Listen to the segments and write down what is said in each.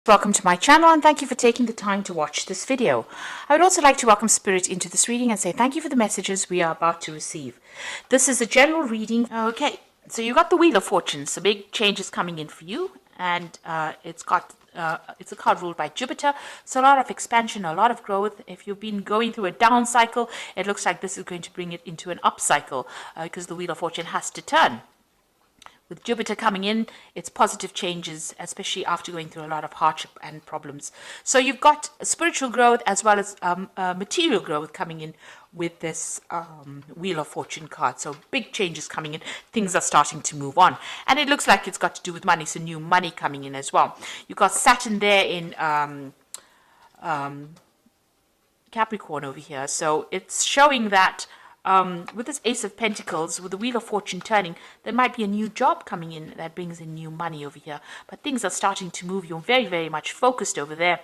Welcome to my channel and thank you for taking the time to watch this video. I would also like to welcome Spirit into this reading and say thank you for the messages we are about to receive. This is a general reading. Okay, so you got the Wheel of Fortune, so big changes coming in for you, and it's a card ruled by Jupiter, so a lot of expansion, a lot of growth. If you've been going through a down cycle, it looks like this is going to bring it into an up cycle because the Wheel of Fortune has to turn. With Jupiter coming in, it's positive changes, especially after going through a lot of hardship and problems. So you've got spiritual growth as well as material growth coming in with this Wheel of Fortune card. So big changes coming in. Things are starting to move on. And it looks like it's got to do with money, so new money coming in as well. You've got Saturn there in Capricorn over here. So it's showing that with this Ace of Pentacles, with the Wheel of Fortune turning, there might be a new job coming in that brings in new money over here. But things are starting to move. You're very, very much focused over there.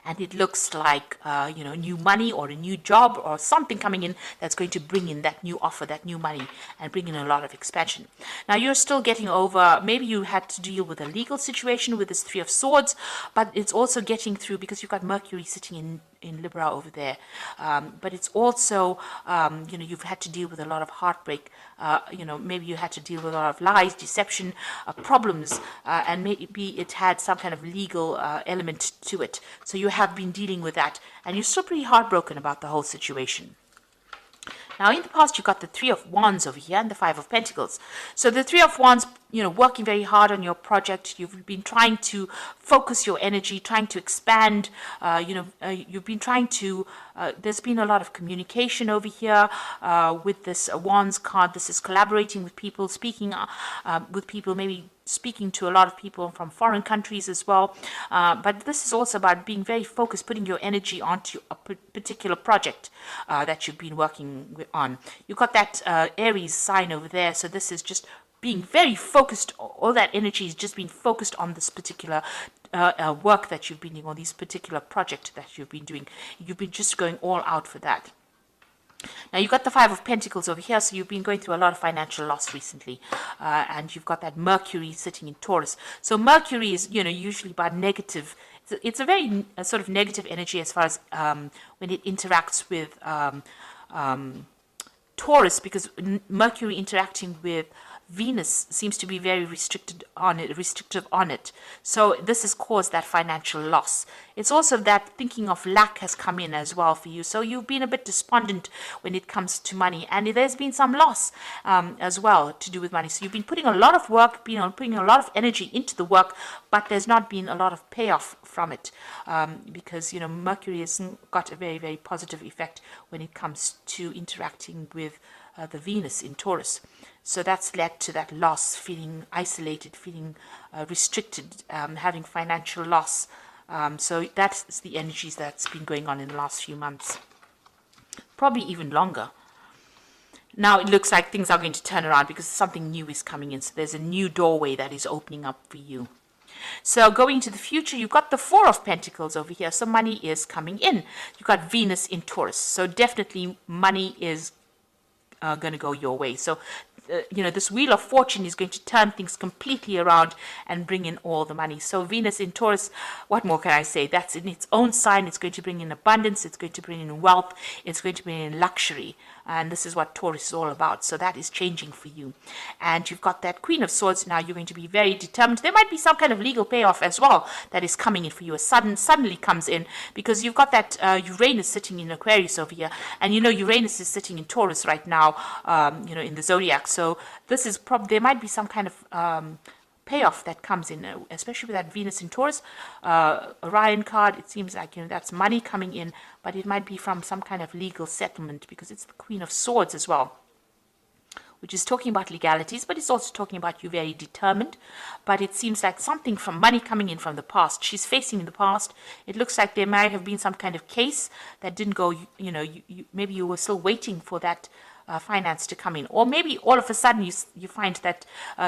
And it looks like, new money or a new job or something coming in that's going to bring in that new offer, that new money, and bring in a lot of expansion. Now, you're still getting over, maybe you had to deal with a legal situation with this Three of Swords, but it's also getting through because you've got Mercury sitting in Libra over there. But it's also, you've had to deal with a lot of heartbreak. Maybe you had to deal with a lot of lies, deception, problems, and maybe it had some kind of legal element to it. So you have been dealing with that, and you're still pretty heartbroken about the whole situation. Now, in the past, you got the Three of Wands over here and the Five of Pentacles. So the Three of Wands, working very hard on your project. You've been trying to focus your energy, trying to expand. You've been trying to, there's been a lot of communication over here with this Wands card. This is collaborating with people, speaking with people, maybe speaking to a lot of people from foreign countries as well. But this is also about being very focused, putting your energy onto a particular project that you've been working on. You've got that Aries sign over there. So this is just being very focused. All that energy is just being focused on this particular work that you've been doing, or this particular project that you've been doing. You've been just going all out for that. Now, you've got the Five of Pentacles over here, so you've been going through a lot of financial loss recently. And you've got that Mercury sitting in Taurus. So Mercury is, usually about negative. It's a very sort of negative energy as far as when it interacts with Taurus, because Mercury interacting with Venus seems to be very restrictive on it. So this has caused that financial loss. It's also that thinking of lack has come in as well for you. So you've been a bit despondent when it comes to money, and there's been some loss as well to do with money. So you've been putting a lot of work, putting a lot of energy into the work, but there's not been a lot of payoff from it because Mercury has got a very, very positive effect when it comes to interacting with the Venus in Taurus. So that's led to that loss, feeling isolated, feeling restricted, having financial loss. So that's the energies that's been going on in the last few months, probably even longer. Now it looks like things are going to turn around because something new is coming in. So there's a new doorway that is opening up for you. So going into the future, you've got the Four of Pentacles over here. So money is coming in. You've got Venus in Taurus. So definitely money is going to go your way. So this Wheel of Fortune is going to turn things completely around and bring in all the money. So Venus in Taurus, what more can I say? That's in its own sign. It's going to bring in abundance. It's going to bring in wealth. It's going to bring in luxury. And this is what Taurus is all about. So that is changing for you. And you've got that Queen of Swords. Now you're going to be very determined. There might be some kind of legal payoff as well that is coming in for you. Suddenly comes in because you've got that Uranus sitting in Aquarius over here. And Uranus is sitting in Taurus right now, in the zodiac. So this is there might be some kind of payoff that comes in, especially with that Venus in Taurus. Orion card, it seems like, that's money coming in, but it might be from some kind of legal settlement because it's the Queen of Swords as well, which is talking about legalities, but it's also talking about you very determined. But it seems like something from money coming in from the past. She's facing the past. It looks like there might have been some kind of case that didn't go, maybe you were still waiting for that finance to come in, or maybe all of a sudden you find that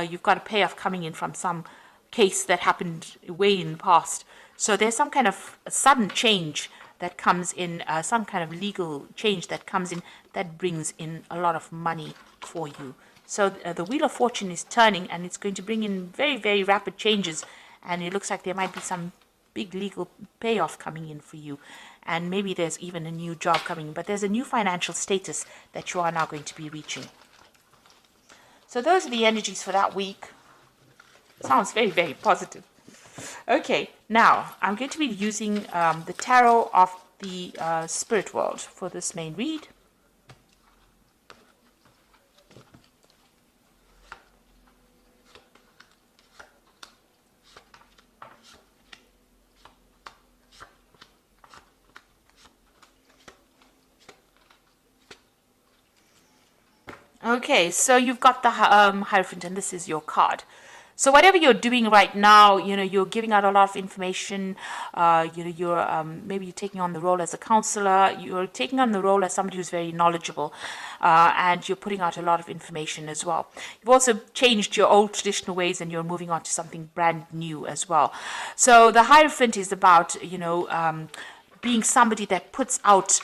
you've got a payoff coming in from some case that happened way in the past. So there's some kind of a sudden change that comes in, some kind of legal change that comes in that brings in a lot of money for you. So the Wheel of Fortune is turning, and it's going to bring in very, very rapid changes and it looks like there might be some big legal payoff coming in for you, and maybe there's even a new job coming, but there's a new financial status that you are now going to be reaching. So those are the energies for that week. Sounds very, very positive. Okay, now I'm going to be using the tarot of the spirit world for this main read. Okay, so you've got the Hierophant, and this is your card. So whatever you're doing right now, you're giving out a lot of information. You're maybe you're taking on the role as a counselor. You're taking on the role as somebody who's very knowledgeable, and you're putting out a lot of information as well. You've also changed your old traditional ways, and you're moving on to something brand new as well. So the Hierophant is about being somebody that puts out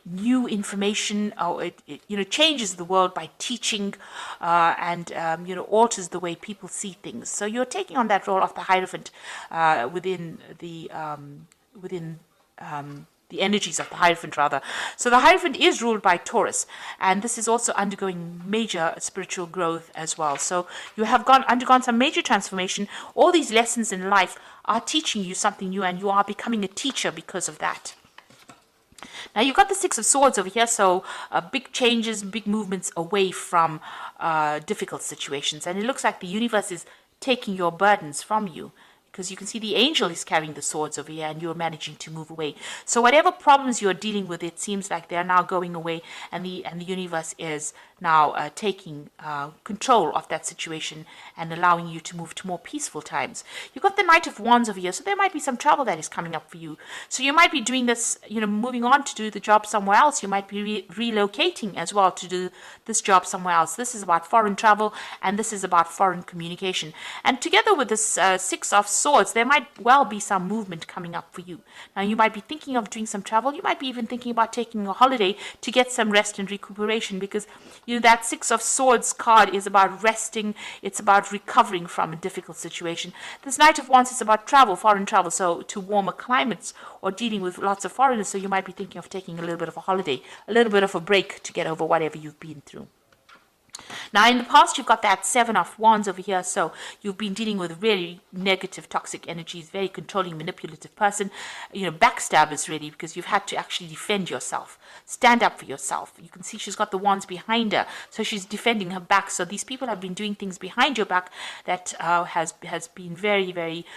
new information, or it changes the world by teaching, and alters the way people see things. So you're taking on that role of the Hierophant within the energies of the Hierophant, rather. So the Hierophant is ruled by Taurus, and this is also undergoing major spiritual growth as well. So you have undergone some major transformation. All these lessons in life are teaching you something new, and you are becoming a teacher because of that. Now you've got the Six of Swords over here, so big changes, big movements away from difficult situations. And it looks like the universe is taking your burdens from you, because you can see the angel is carrying the swords over here, and you're managing to move away. So whatever problems you're dealing with, it seems like they're now going away, and the universe is now taking control of that situation and allowing you to move to more peaceful times. You've got the Knight of Wands over here, so there might be some travel that is coming up for you. So you might be doing this, moving on to do the job somewhere else. You might be relocating as well to do this job somewhere else. This is about foreign travel, and this is about foreign communication. And together with this Six of Swords, there might well be some movement coming up for you. Now you might be thinking of doing some travel. You might be even thinking about taking a holiday to get some rest and recuperation, because that Six of Swords card is about resting. It's about recovering from a difficult situation. This Knight of Wands is about travel, foreign travel, so to warmer climates, or dealing with lots of foreigners. So you might be thinking of taking a little bit of a holiday, a little bit of a break to get over whatever you've been through. Now, in the past, you've got that Seven of Wands over here. So you've been dealing with really negative, toxic energies, very controlling, manipulative person, backstabbers really, because you've had to actually defend yourself, stand up for yourself. You can see she's got the wands behind her, so she's defending her back. So these people have been doing things behind your back that has been very, very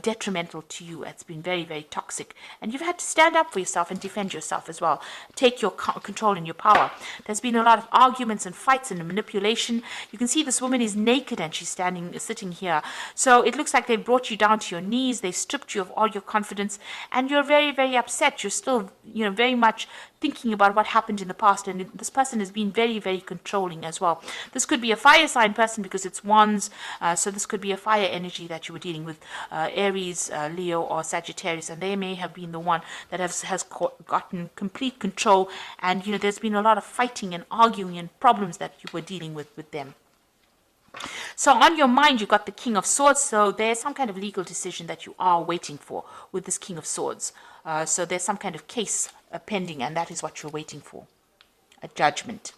detrimental to you. It's been very, very toxic, and you've had to stand up for yourself and defend yourself as well. Take your control and your power. There's been a lot of arguments and fights and manipulation. You can see this woman is naked, and she's sitting here. So it looks like they brought you down to your knees. They stripped you of all your confidence, and you're very, very upset. You're still, very much thinking about what happened in the past, and this person has been very, very controlling as well. This could be a fire sign person because it's wands, so this could be a fire energy that you were dealing with, Aries, Leo, or Sagittarius, and they may have been the one that has gotten complete control, and there's been a lot of fighting and arguing and problems that you were dealing with them. So on your mind, you've got the King of Swords. So there's some kind of legal decision that you are waiting for with this King of Swords. So there's some kind of case pending, and that is what you're waiting for, a judgment.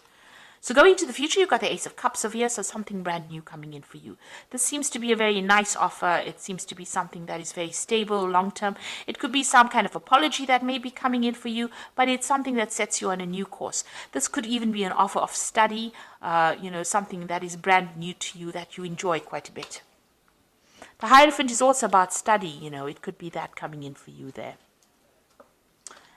So going to the future, you've got the Ace of Cups over here, so something brand new coming in for you. This seems to be a very nice offer. It seems to be something that is very stable, long-term. It could be some kind of apology that may be coming in for you, but it's something that sets you on a new course. This could even be an offer of study, something that is brand new to you that you enjoy quite a bit. The Hierophant is also about study, it could be that coming in for you there.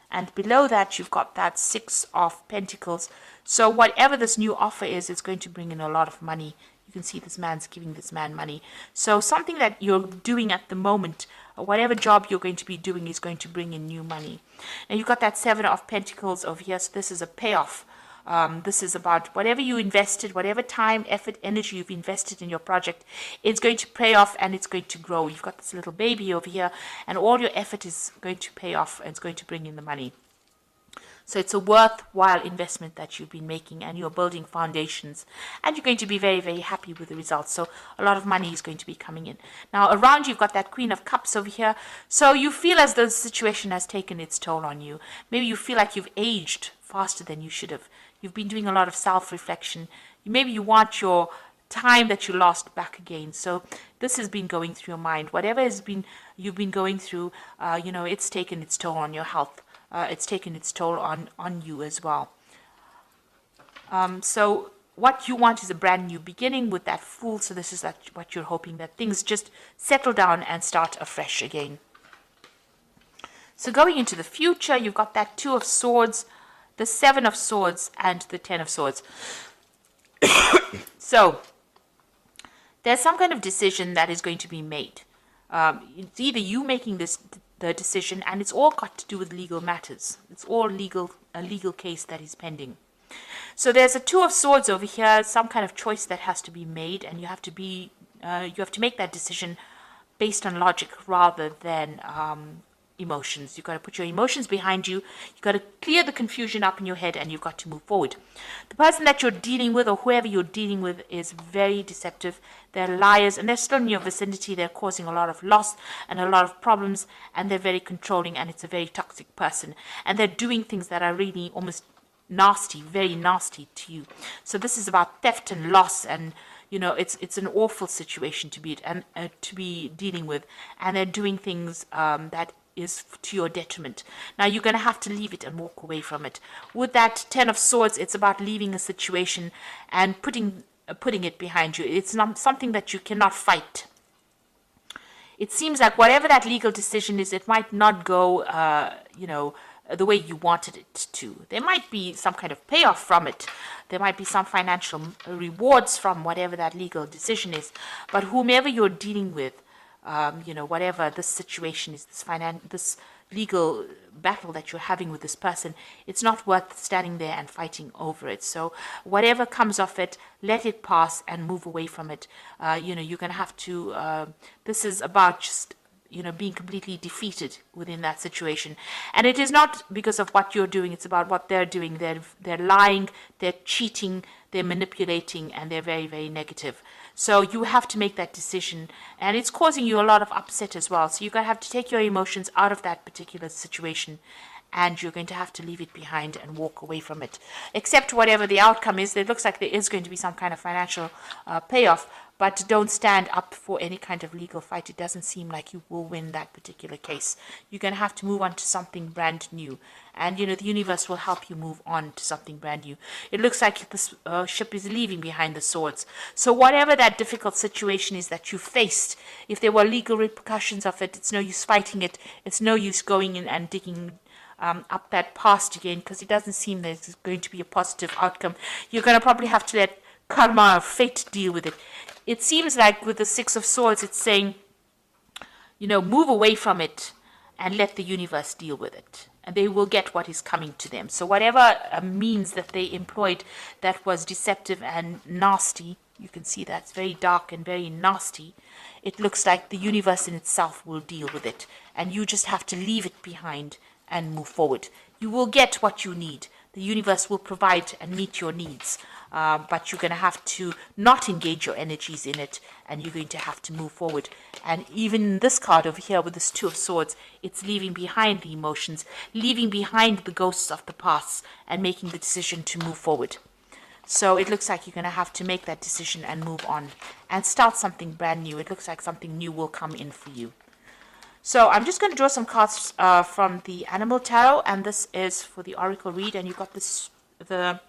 And below that, you've got that Six of Pentacles. So whatever this new offer is, it's going to bring in a lot of money. You can see this man's giving this man money. So something that you're doing at the moment, whatever job you're going to be doing, is going to bring in new money. Now you've got that Seven of Pentacles over here. So this is a payoff. This is about whatever you invested, whatever time, effort, energy you've invested in your project, it's going to pay off, and it's going to grow. You've got this little baby over here, and all your effort is going to pay off, and it's going to bring in the money. So it's a worthwhile investment that you've been making, and you're building foundations, and you're going to be very, very happy with the results. So a lot of money is going to be coming in. Now around you've got that Queen of Cups over here. So you feel as though the situation has taken its toll on you. Maybe you feel like you've aged faster than you should have. You've been doing a lot of self-reflection. Maybe you want your time that you lost back again. So this has been going through your mind. Whatever you've been going through, it's taken its toll on your health. It's taken its toll on you as well. So what you want is a brand new beginning with that Fool. So this is what you're hoping, that things just settle down and start afresh again. So going into the future, you've got that Two of Swords, the Seven of Swords, and the Ten of Swords. So there's some kind of decision that is going to be made. It's either you making the decision, and it's all got to do with legal matters. It's all a legal case that is pending. So there's a Two of Swords over here, some kind of choice that has to be made, and you have to make that decision based on logic rather than emotions. You've got to put your emotions behind you. You've got to clear the confusion up in your head, and you've got to move forward. The person that you're dealing with, or whoever you're dealing with, is very deceptive. They're liars, and they're still in your vicinity. They're causing a lot of loss and a lot of problems, and they're very controlling, and it's a very toxic person. And they're doing things that are really almost nasty, very nasty to you. So this is about theft and loss, and it's an awful situation to be dealing with, and they're doing things that is to your detriment. Now you're going to have to leave it and walk away from it. With that Ten of Swords, it's about leaving a situation and putting it behind you. It's not something that you cannot fight. It seems like whatever that legal decision is, it might not go, the way you wanted it to. There might be some kind of payoff from it. There might be some financial rewards from whatever that legal decision is. But whomever you're dealing with, whatever this situation is, this legal battle that you're having with this person, it's not worth standing there and fighting over it. So whatever comes of it, let it pass and move away from it. You're going to have to, this is about just, being completely defeated within that situation. And it is not because of what you're doing, it's about what they're doing. They're lying, they're cheating, they're manipulating, and they're very, very negative. So you have to make that decision, and it's causing you a lot of upset as well. So you're going to have to take your emotions out of that particular situation, and you're going to have to leave it behind and walk away from it. Except whatever the outcome is, it looks like there is going to be some kind of financial payoff, but don't stand up for any kind of legal fight. It doesn't seem like you will win that particular case. You're going to have to move on to something brand new. And, the universe will help you move on to something brand new. It looks like this ship is leaving behind the swords. So whatever that difficult situation is that you faced, if there were legal repercussions of it, it's no use fighting it. It's no use going in and digging up that past again, because it doesn't seem there's going to be a positive outcome. You're going to probably have to let karma or fate deal with it. It seems like with the Six of Swords, it's saying, move away from it and let the universe deal with it. And they will get what is coming to them. So whatever means that they employed that was deceptive and nasty, you can see that's very dark and very nasty. It looks like the universe in itself will deal with it. And you just have to leave it behind and move forward. You will get what you need. The universe will provide and meet your needs. But you're going to have to not engage your energies in it, and you're going to have to move forward. And even this card over here with this Two of Swords, it's leaving behind the emotions, leaving behind the ghosts of the past, and making the decision to move forward. So it looks like you're going to have to make that decision and move on and start something brand new. It looks like something new will come in for you. So I'm just going to draw some cards from the Animal Tarot, and this is for the Oracle read. And you've got the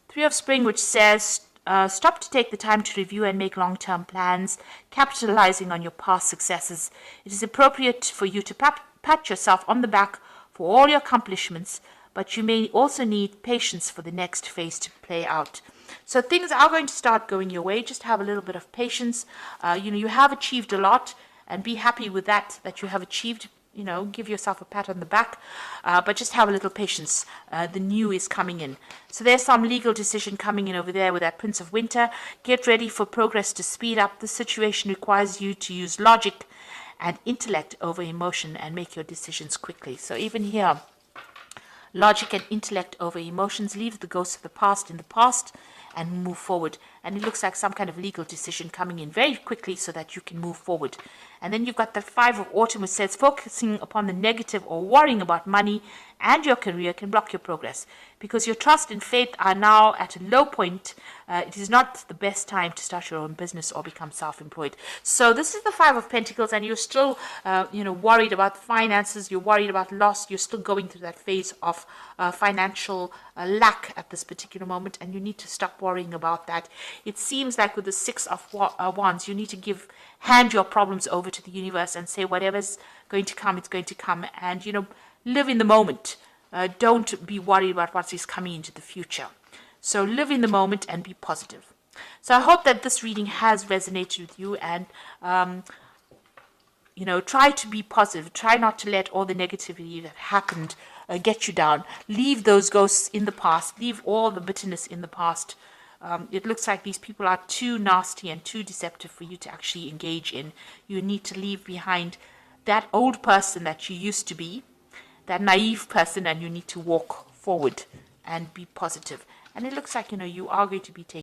Three of Spring, which says, stop to take the time to review and make long-term plans, capitalizing on your past successes. It is appropriate for you to pat yourself on the back for all your accomplishments, but you may also need patience for the next phase to play out. So things are going to start going your way. Just have a little bit of patience. You have achieved a lot, and be happy with that you have achieved. Give yourself a pat on the back, but just have a little patience. The new is coming in. So there's some legal decision coming in over there with that Prince of Winter. Get ready for progress to speed up. The situation requires you to use logic and intellect over emotion and make your decisions quickly. So even here, logic and intellect over emotions. Leave the ghosts of the past in the past and move forward. And it looks like some kind of legal decision coming in very quickly so that you can move forward. And then you've got the Five of Autumn, which says focusing upon the negative or worrying about money and your career can block your progress because your trust and faith are now at a low point. It is not the best time to start your own business or become self-employed. So this is the Five of Pentacles, and you're still, worried about finances. You're worried about loss. You're still going through that phase of financial lack at this particular moment, and you need to stop worrying about that. It seems like with the Six of Wands, you need to hand your problems over to the universe and say whatever's going to come, it's going to come, and live in the moment. Don't be worried about what is coming into the future. So live in the moment and be positive. So I hope that this reading has resonated with you, and try to be positive. Try not to let all the negativity that happened get you down. Leave those ghosts in the past. Leave all the bitterness in the past. It looks like these people are too nasty and too deceptive for you to actually engage in. You need to leave behind that old person that you used to be, that naive person, and you need to walk forward and be positive. And it looks like, you are going to be taking